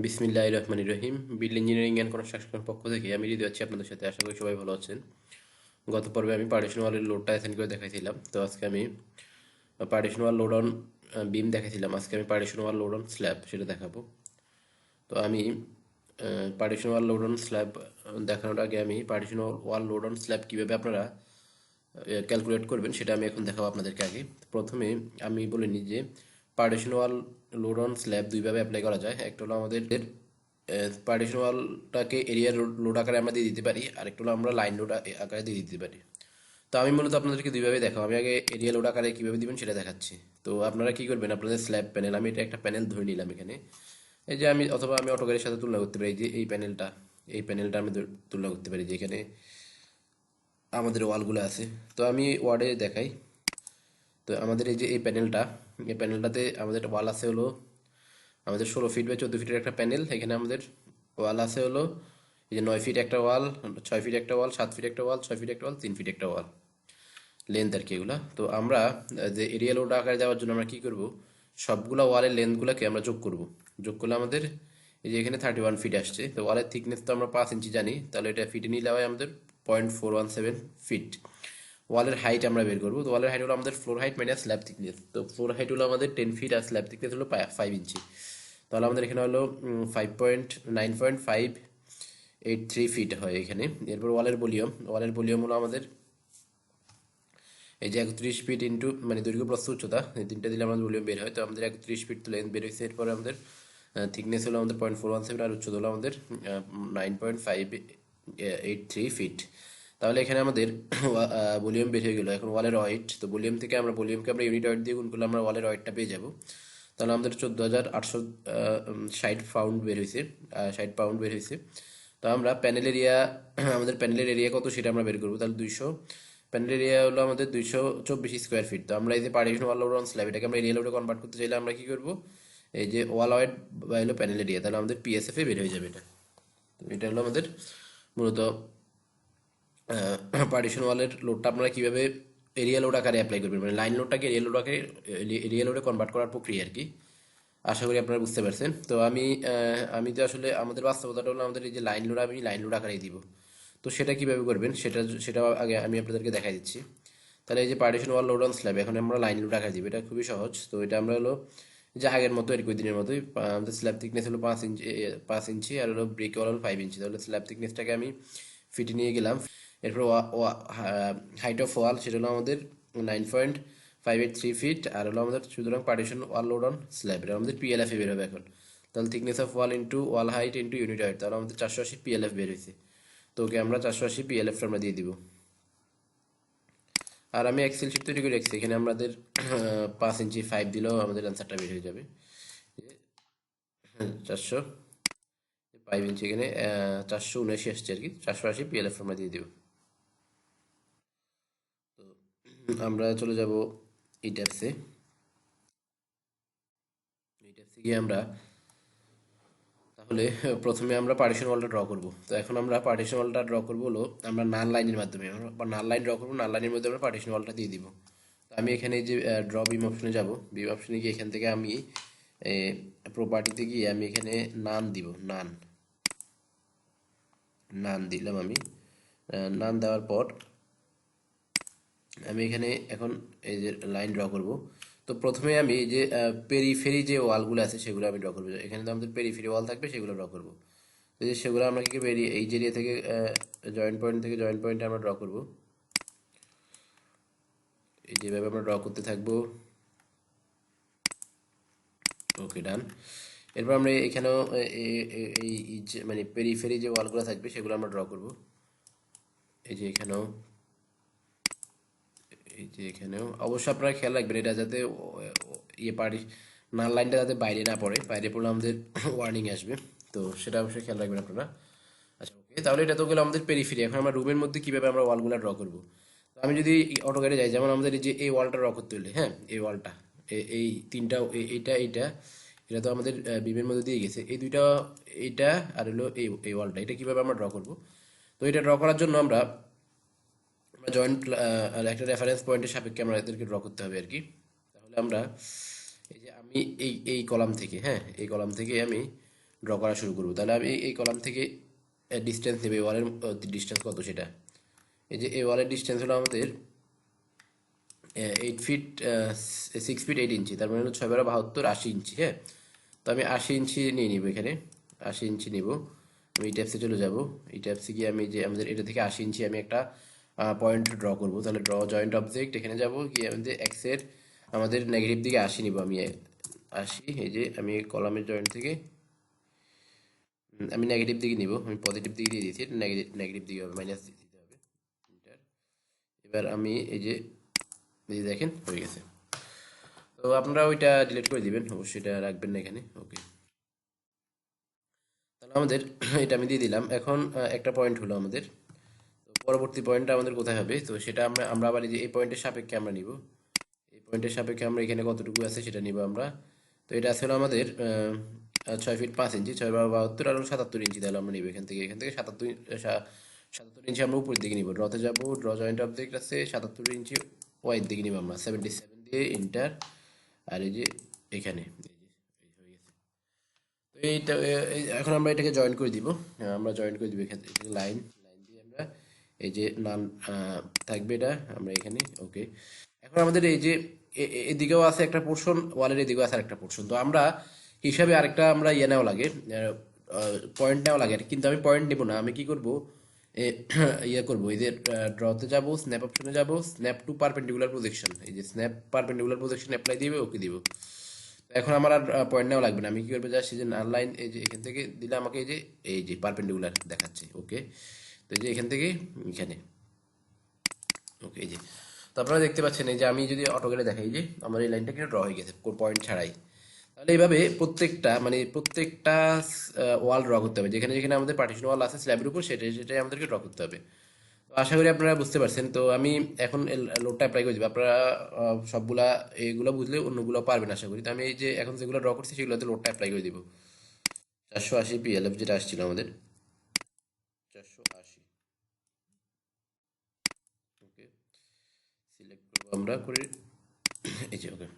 বিসমিল্লাহির রহমানির রহিম। Build engineering and কনস্ট্রাকশনের পক্ষ থেকে আমি হৃদয় আছি আপনাদের সাথে। আশা করি সবাই ভালো আছেন। গত পর্বে আমি পার্টিশন ওয়ালের লোডটা অ্যাসাইন করে দেখাইছিলাম। তো আজকে আমি পার্টিশন ওয়াল লোড অন বিম দেখাইছিলাম। আজকে আমি partition wall load on slab সেটা দেখাবো। তো আমি partition wall load on slab দেখানোর আগে আমি partition wall load on slab কীভাবে আপনারা ক্যালকুলেট করবেন সেটা আমি এখন দেখাবো আপনাদেরকে। আগে প্রথমে আমি বলে নিই যে partition wall load on slab দুইভাবে অ্যাপ্লাই করা যায়। একটা হলো আমাদের পার্টিশন ওয়ালটাকে এরিয়া লোড আকারে আমরা দিয়ে দিতে পারি, আর একটা হলো আমরা লাইন লোড আকারে দিয়ে দিতে পারি। তো আমি মূলত আপনাদেরকে দুইভাবে দেখাবো। আমি আগে এরিয়া লোড আকারে কীভাবে দিবেন সেটা দেখাচ্ছি। তো আপনারা কী করবেন, আপনাদের স্ল্যাব প্যানেল, আমি এটা একটা প্যানেল ধরে নিলাম এখানে। এই যে আমি অথবা আমি অটোকারের সাথে তুলনা করতে পারি যে এই প্যানেলটা আমি তুলনা করতে পারি যে এখানে আমাদের ওয়ালগুলো আছে। তো আমি ওয়ার্ডে দেখাই। তো আমাদের এই যে এই প্যানেলটাতে আমাদের ওয়াল আছে হলো আমাদের 16 ফিট বা 14 ফিটের একটা প্যানেল। এখানে আমাদের ওয়াল আছে হলো এই যে 9 ফিট একটা ওয়াল, 6 ফিট একটা ওয়াল, 7 ফিট একটা ওয়াল, 6 ফিট একটা ওয়াল, 3 ফিট একটা ওয়াল, লেন্থ আর কি এগুলা। তো আমরা যে এরিয়া লোড আকারে দেওয়ার জন্য আমরা কি করব, সবগুলা ওয়ালের লেন্থগুলোকে আমরা যোগ করব। যোগ করলে আমাদের এই যে এখানে 31 ফিট আসছে। তো ওয়ালের থিকনেস তো আমরা 5 ইঞ্চি জানি, তাহলে এটা ফিটে নিলে হয় আমাদের 0.417 ফিট। ওয়ালের হাইট আমরা বের করবো। তো ওয়ালের হাইট হলো আমাদের floor height minus slab thickness. তো ফ্লোর হাইট হলো আমাদের 10 ফিট আর স্ল্যাব থিকনেস হলো 5 ইঞ্চি। তাহলে আমাদের এখানে হলো 9.583 ফিট হয় এখানে। এরপর ওয়ালের ভলিউম হলো আমাদের এই যে 31 ফিট ইন্টু মানে দৈর্ঘ্য প্রস্থ উচ্চতা, এই তিনটা দিলে আমাদের ভলিউম বের হয়। তো আমাদের 31 ফিট তো লেন্থ বের হয়েছে। এরপরে আমাদের থিকনেস হলো আমাদের 0.417 আর উচ্চতা হলো আমাদের 9.583 ফিট। তাহলে এখানে আমাদের ভলিউম বের হয়ে গেলো। এখন ওয়ালের ওয়েট, তো ভলিউমকে আমরা ইউনিট ওয়েট দিয়ে গুণ করলে আমরা ওয়ালের ওয়েটটা পেয়ে যাবো। তাহলে আমাদের 14,860 পাউন্ড বের হয়েছে, 60 পাউন্ড বের হয়েছে। তো আমরা আমাদের প্যানেলের এরিয়া কত সেটা আমরা বের করবো। তাহলে প্যানেলের এরিয়া হলো আমাদের 224 স্কোয়ার ফিট। তো আমরা এই যে partition wall load on slab এটাকে আমরা এরিয়া লোডে কনভার্ট করতে চাইলে আমরা কি করবো, এই যে ওয়াল ওয়েট বা হলো প্যানেল এরিয়া, তাহলে আমাদের পিএসএফ এ বের হয়ে যাবে এটা। তো এটা হলো আমাদের মূলত পার্টিশন ওয়ালের লোডটা আপনারা কীভাবে এরিয়া লোড আকারে অ্যাপ্লাই করবেন, মানে লাইন লোডটাকে এরিয়া লোডে কনভার্ট করার প্রক্রিয়া আর কি। আশা করি আপনারা বুঝতে পারছেন। তো আমি তো আসলে আমাদের বাস্তবতাটা হলো আমাদের এই যে আমি লাইন লোড আকারেই দিব। তো সেটা কিভাবে করবেন সেটা আগে আমি আপনাদেরকে দেখাই দিচ্ছি। তাহলে এই যে partition wall load on slab, এখন আমরা লাইন লোড আকারে দিব। এটা খুবই সহজ। তো এটা আমরা হলো যে আগের মতো আর কই দিনের মতোই, আমাদের স্ল্যাব থিকনেস হলো 5 ইঞ্চি আর হলো ব্রিক ওয়াল হলো 5 ইঞ্চি। তাহলে স্ল্যাব থিকনেসটাকে আমি ফিটে নিয়ে গেলাম। এরপর হাইট অফ ওয়াল সেটা হলো আমাদের 9.583 ফিট আর হলো আমাদের, সুতরাং partition wall load on slab এটা আমাদের পিএলএফ এ বের হবে এখন। তাহলে thickness of wall into wall height into unit height, তাহলে আমাদের 480 পিএলএফ বের হয়েছে। তো ওকে আমরা 480 পিএলএফ আমরা দিয়ে দিব। আর আমি এক্সেল শিট তৈরি করে রাখছি, এখানে আমাদের 5 ইঞ্চি 5 দিলেও আমাদের অ্যান্সারটা বের হয়ে যাবে। 405 ইঞ্চি এখানে 479 আসছে আর কি, 480 পিএলএফ আমরা দিয়ে দিব। তো আমরা চলে যাব ইট্যাবসে গিয়ে আমরা তাহলে প্রথমে আমরা পার্টিশন ওয়ালটা ড্র করব। তো এখন আমরা পার্টিশন ওয়ালটা ড্র করবো হলো আমরা নাল লাইনের মাধ্যমে, আমরা নাল লাইন ড্র করবো। নাল লাইনের মধ্যে আমরা পার্টিশন ওয়ালটা দিয়ে দিব। তো আমি এখানে যে ড্র বিম অপশনে যাব, বিম অপশনে গিয়ে এখান থেকে আমি প্রপার্টিতে গিয়ে আমি এখানে নান দিলাম। আমি নান দেওয়ার পর আমি এখানে এখন এই যে লাইন ড্র করব। তো প্রথমে আমি এই যে পেরিফেরি যে ওয়ালগুলো আছে সেগুলো আমি ড্র করবো। এখানে তো আমাদের পেরিফেরি ওয়াল থাকবে, সেগুলো ড্র করবো। তো যে সেগুলো আমরা কি এই যে এরিয়া থেকে জয়েন্ট পয়েন্টে আমরা ড্র করব। এই যেভাবে আমরা ড্র করতে থাকবো। ওকে, ডান। এরপর আমরা এখানেও মানে পেরিফেরি যে ওয়ালগুলো থাকবে সেগুলো আমরা ড্র করব। এই যে এখানেও অবশ্যই আপনারা খেয়াল রাখবেন এটা যাতে নাল লাইনটা যাতে বাইরে না পড়ে, বাইরে পড়লে আমাদের ওয়ার্নিং আসবে। তো সেটা অবশ্যই খেয়াল রাখবেন আপনারা। আচ্ছা, ওকে, তাহলে এটা তো গেলো আমাদের পেরিফেরি। এখন আমরা রুমের মধ্যে কিভাবে আমরা ওয়ালগুলো ড্র করব। তো আমি যদি অটোক্যাডে যাই, যেমন আমাদের এই যে এই ওয়ালটা ড্র করতে হলে, হ্যাঁ, এই ওয়ালটা এই তিনটা এটা তো আমাদের বিমের মধ্যে দিয়ে গেছে। এই দুইটা, এইটা আর হলো এই ওয়ালটা, এটা কিভাবে আমরা ড্র করব। তো এটা ড্র করার জন্য আমরা জয়েন্ট একটা রেফারেন্স পয়েন্টের সাপেক্ষে আমরা এদেরকে ড্র করতে হবে আর কি। তাহলে আমরা এই যে আমি এই কলাম থেকে, হ্যাঁ, এই কলাম থেকে আমি ড্র করা শুরু করবো। তাহলে আমি এই কলাম থেকে ডিস্টেন্স নেবে, ওয়ালের ডিস্টেন্স কত সেটা, এই যে এই ওয়ালের ডিস্টেন্স হলো আমাদের 8 ফিট 6 ফিট 8 ইঞ্চি, তার মানে হলো 6 × 12 = 72, 80 ইঞ্চি। হ্যাঁ, তো আমি 80 ইঞ্চি নিয়ে নিব এখানে, 80 ইঞ্চি নিব। আমি ইট্যাপসে চলে যাব, ইট্যাপসে গিয়ে আমি যে আমাদের এটা থেকে 80 ইঞ্চি আমি একটা পয়েন্ট ড্র করব। তাহলে ড্র জয়েন্ট অবজেক্ট, এখানে যাব গিয়ে আমাদের এক্সের আমাদের নেগেটিভ দিকে 80 নিব আমি, 80। এই যে আমি কলামের জয়েন্ট থেকে আমি নেগেটিভ দিকে নিব, আমি পজিটিভ দিকে দিয়ে দিয়েছি, নেগেটিভ দিকে হবে, মাইনাস দিতে হবে। এবার আমি এই যে দেখেন হয়ে গেছে। তো আপনারা ওইটা ডিলিট করে দিবেন, অবশ্যই এটা রাখবেন না এখানে। ওকে, তাহলে আমাদের এটা আমি দিয়ে দিলাম। এখন একটা পয়েন্ট হলো আমাদের, তো পরবর্তী পয়েন্টটা আমাদের কোথায় হবে, তো সেটা আমরা আমরা আবার এই যে এই পয়েন্টের সাপেক্ষে আমরা নিব, এই পয়েন্টের সাপেক্ষে আমরা এখানে কতটুকু আছে সেটা নিব আমরা। তো এটা আসলে আমাদের 6 ফিট 5 ইঞ্চি, 6 × 12 = 72, আর 77 ইঞ্চি। তাহলে আমরা নিব এখান থেকে 77 ইঞ্চি আমরা উপরের দিকে নিব। ড্রতে যাব, ড্র জয়েন্ট অবজেক্ট আছে, 77 ইঞ্চি ওয়াইড দিকে নিব আমরা, 77 দিয়ে এন্টার। আর এই যে এখানে তো এইটা এখন আমরা এটাকে জয়েন করে দিব, আমরা জয়েন করে দিব এখান থেকে লাইন লাইন দিয়ে আমরা এই যে নাম থাকবে এটা আমরা এখানে। ওকে, এখন আমাদের এই যে এদিকেও আছে একটা পোর্শন, ওয়ালের এদিকেও আছে একটা পোর্শন, তো আমরা হিসাবে আরেকটা আমরা ইয়ে নেওয়া লাগে, পয়েন্ট নেওয়া লাগে। কিন্তু আমি পয়েন্ট নেব না, আমি কি করব, ইয়ে করবো, এই যে ড্রতে যাব, স্ন্যাপ অপশনে যাব, স্ন্যাপ টু পারপেন্ডিকুলার প্রজেকশন, এই যে স্ন্যাপ পারপেন্ডিকুলার প্রজেকশন অ্যাপ্লাই দিবে, ওকে দিব। এখন আমার আর পয়েন্ট নেওয়া লাগবে না, আমি কি করবো, জাস্ট এই যে নাল লাইন, এই যে এখান থেকে দিলে আমাকে এই যে পারপেন্ডিকুলার দেখাচ্ছে। ওকে, তো এই যে এখান থেকে এখানে, ওকে, এই যে তো আপনারা দেখতে পাচ্ছেন এই যে আমি যদি অটোক্যাডে দেখাই যে আমার এই লাইনটা কিন্তু ড্র হয়ে গেছে পয়েন্ট ছাড়াই। তাহলে এইভাবে প্রত্যেকটা ওয়াল ড্র করতে হবে, যেখানে যেখানে আমাদের পার্টিশন ওয়াল আছে স্ল্যাবের উপর, সেটাই আমাদেরকে ড্র করতে হবে। তো আশা করি আপনারা বুঝতে পারছেন। তো আমি এখন লোডটা অ্যাপ্লাই করে দিব, আপনারা সবগুলা এগুলো বুঝলে অন্যগুলো পারবেন আশা করি। তো আমি এই যে এখন যেগুলো ড্র করছি সেগুলোতে লোডটা অ্যাপ্লাই করে দিব। 480 PLF যেটা আসছিল আমাদের, 480। ওকে, সিলেক্ট করবো আমরা করে, এই যে ওকে,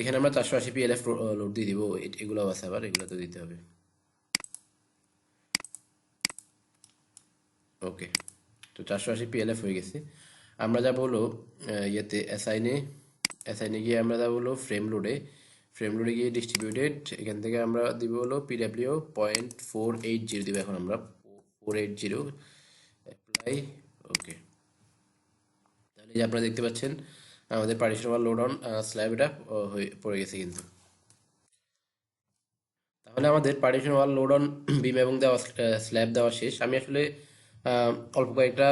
এখানে আমরা 480 PLF লোড দিয়ে দিব। এগুলো আছে আবার, এগুলো তো দিতে হবে। ওকে, তো 480 PLF হয়ে গেছে। আমরা যাব হলো ইয়েতে অ্যাসাইনে গিয়ে আমরা যাব হলো ফ্রেম লোডে গিয়ে ডিস্ট্রিবিউটেড, এখান থেকে আমরা দিব হলো PW 0.480 দিব। এখন আমরা 480 অ্যাপ্লাই। ওকে, তাহলে যে আপনারা দেখতে পাচ্ছেন আমাদের partition wall load on slab এটা হয়ে পড়ে গেছে কিন্তু। তাহলে আমাদের পার্টিশন ওয়াল লোড অন বিম এবং দেওয়া স্ল্যাব দেওয়া শেষ। আমি আসলে অল্প কয়েকটা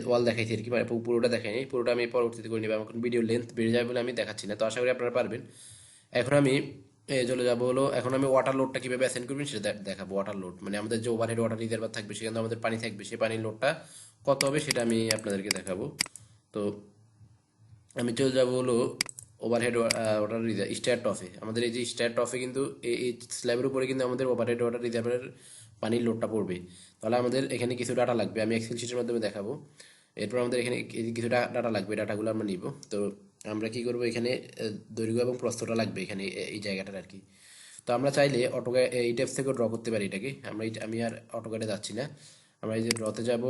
ওয়াল দেখাইছি আর কি, মানে পুরোটা দেখাইনি, পুরোটা আমি পরবর্তীতে করে নিব। এখন ভিডিও লেন্থ বেড়ে যাবে বলে আমি দেখাচ্ছি না, তো আশা করি আপনারা পারবেন। এখন আমি চলে যাবো হলো, এখন আমি ওয়াটার লোডটা কীভাবে অ্যাসাইন করবেন সেটা দেখাবো। ওয়াটার লোড মানে আমাদের যে ওভারহেড ওয়াটার রিজার্ভার থাকবে, সেখানে আমাদের পানি থাকবে, সেই পানির লোডটা কত হবে সেটা আমি আপনাদেরকে দেখাবো। তো আমি চলে যাবো হলো ওভারহেড ওয়াটার রিজার্ভ স্ট্যাট টফে। আমাদের এই যে স্ট্যাট টফে কিন্তু এই স্ল্যাবের উপরে কিন্তু আমাদের ওভারহেড ওয়াটার রিজার্ভের পানির লোডটা পড়বে। তাহলে আমাদের এখানে কিছু ডাটা লাগবে, আমি এক্সেল শিটের মাধ্যমে দেখাবো। এরপর আমাদের এখানে কিছু ডাটা লাগবে, ডাটাগুলো আমরা নিব। তো আমরা কি করব, এখানে দৈর্ঘ্য এবং প্রস্থটা লাগবে এখানে এই জায়গাটার আর কি। তো আমরা চাইলে অটোক্যাড এই টাইপস থেকেও ড্র করতে পারি এটাকে, আমি আর অটোক্যাডে যাচ্ছি না। আমরা এই যে ড্রতে যাব,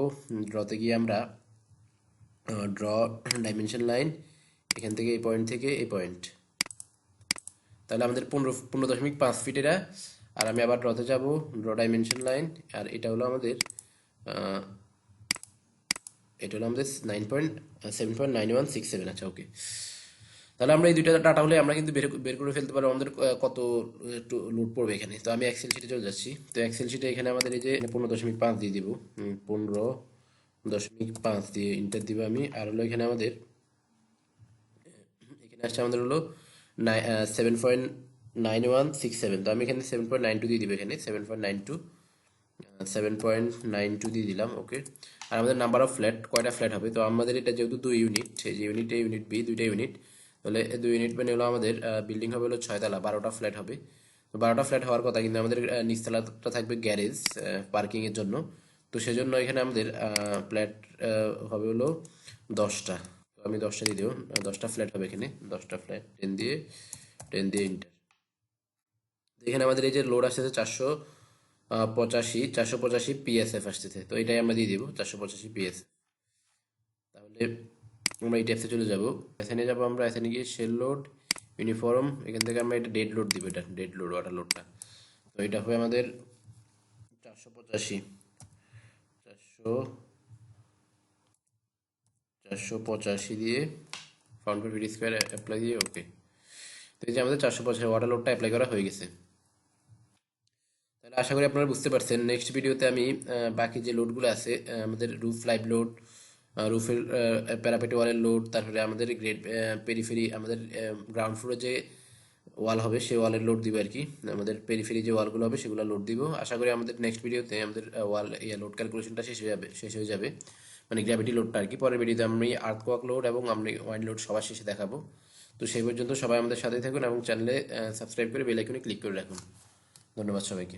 ড্রতে গিয়ে আমরা ড্র ডাইমেনশন লাইন, এখান থেকে এই পয়েন্ট থেকে এই পয়েন্ট, তাহলে আমাদের 15.5 ফিট এটা। আর আমি আবার ড্রতে যাব, ড্র ডাইমেনশন লাইন, আর এটা হলো আমাদের 7.9167। আচ্ছা, ওকে, তাহলে আমরা এই দুইটা ডাটা হলে আমরা কিন্তু বের করে ফেলতে পারবো আমাদের কত লোড পড়বে এখানে। তো আমি এক্সেল শিটে চলে যাচ্ছি। তো এক্সেল শিটে এখানে আমাদের এই যে 15.5 দিয়ে দিব, 15.5 দিয়ে ইন্টার দিব আমি। আর হলো এখানে আমাদের এখানে আসছে আমাদের হলো 7.9167। তো আমি এখানে 7.92 দিয়ে দিব, এখানে 7.92 দিয়ে দিলাম। ওকে, আর আমাদের নাম্বার অফ ফ্ল্যাট, কয়টা ফ্ল্যাট হবে, তো আমাদের এটা যেহেতু 2 ইউনিট, সেই যে ইউনিট এ ইউনিট বি, দুইটা ইউনিট, তাহলে 2 ইউনিট মানে হলো আমাদের বিল্ডিং হবে হলো 6 তলা, 12টা ফ্ল্যাট হবে। তো 12টা ফ্ল্যাট হওয়ার কথা, কিন্তু আমাদের নিচতলাটা থাকবে গ্যারেজ পার্কিংয়ের জন্য। তো সেজন্য এখানে আমাদের ফ্ল্যাট হবে হলো 10টা। তো আমি 10টা দিয়ে দেবো, 10টা ফ্ল্যাট হবে এখানে, 10টা ফ্ল্যাট, 10 দিয়ে ইন্টার এখানে আমাদের এই যে লোড আসতেছে 485 পিএসএফ আসতেছে, তো এটাই আমরা দিয়ে দিব 485 পিএসএফ। তাহলে আমরা এই ট্যাপসে চলে যাব, এখানে যাব আমরা, এখানে গিয়ে শেল লোড ইউনিফর্ম, এখান থেকে আমরা এটা ডেড লোড দিব, এটা ডেড লোড ওয়াটার লোডটা। তো এটা হবে আমাদের 485 485 দিয়ে ফাউন্ড ফর ভিডি স্কোয়ার অ্যাপ্লাই দিয়ে ওকে। তো এই যে আমাদের 485 ওয়াটার লোডটা অ্যাপ্লাই করা হয়ে গেছে। তাহলে আশা করি আপনারা বুঝতে পারছেন। নেক্সট ভিডিওতে আমি বাকি যে লোডগুলো আছে, আমাদের রুফ লাইভ লোড, রুফের প্যারাপেট ওয়ালের লোড, তারপরে আমাদের গ্রেড পেরিফেরি, আমাদের গ্রাউন্ড ফ্লোরে যে ওয়াল হবে সেই ওয়ালের লোড দিব আর কি, আমাদের পেরিফেরি যে ওয়ালগুলো হবে সেগুলো লোড দিব। আশা করি আমাদের নেক্সট ভিডিওতে আমাদের ওয়াল লোড ক্যালকুলেশনটা শেষ হয়ে যাবে, মানে গ্র্যাভিটি লোডটা আর কি। পরের ভিডিওতে আমি আর্থকোয়াক লোড এবং আমি ওয়াইড লোড সবার শেষে দেখাবো। তো সেই পর্যন্ত সবাই আমাদের সাথেই থাকুন এবং চ্যানেলে সাবস্ক্রাইব করে বেল আইকনে ক্লিক করে রাখুন। ধন্যবাদ সবাইকে।